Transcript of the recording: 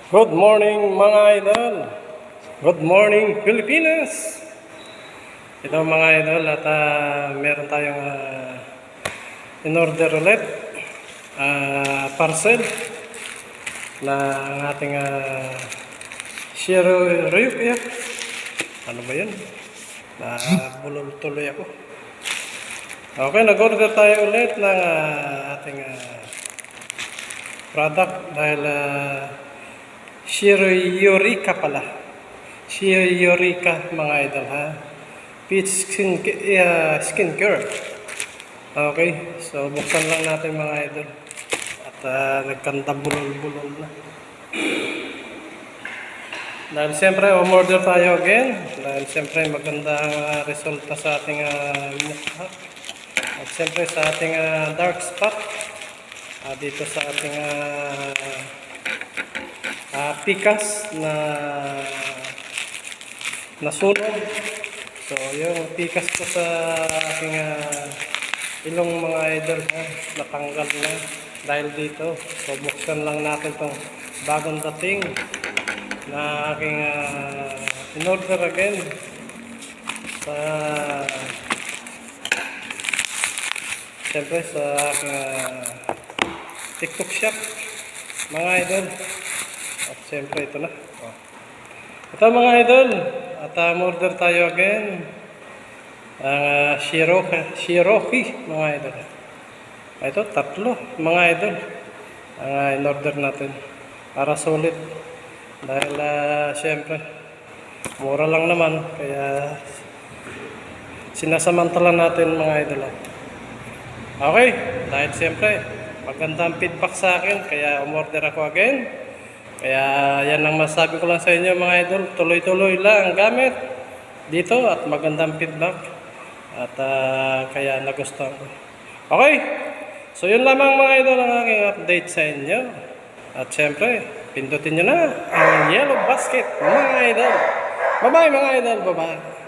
Good morning mga idol. Good morning Pilipinas. Ito mga idol at meron tayong in-order ulit parcel na ang ating Shiro Ryuk. Ano ba yun? Bulol tuloy ako. Okay, nag-order tayo ulit ng ating product dahil Shiro Eureka pala. Shiro Eureka mga idol ha. Peach skincare. Okay, so buksan lang natin mga idol. At nagkanta bulol-bulol na. Dahil siyempre umorder tayo again. Dahil siyempre maganda ang resulta sa ating mukha. At siyempre sa ating dark spot. Dito sa ating pikas na nasunog. So yung pikas ko sa aking ilong mga idol natanggal na dahil dito. So buksan lang natin tong bagong dating na aking in-order again sa siyempre sa aking TikTok shop mga idol. At siyempre ito na. Ito mga idol. At order tayo again. Ang Shiroki mga idol. Ito tatlo mga idol. Ang in-order natin. Para sulit. Dahil siyempre mura lang naman. Kaya sinasamantala natin mga idol. Okay. Dahil siyempre magandang feedback sa akin. Kaya umorder ako again. Kaya yan ang masabi ko lang sa inyo mga idol. Tuloy-tuloy lang ang gamit dito at magandang feedback. At kaya nagustuhan ko. Okay. So yun lamang mga idol ang aking update sa inyo. At syempre, pindutin nyo na ang yellow basket mga idol. Bye-bye mga idol. Bye-bye.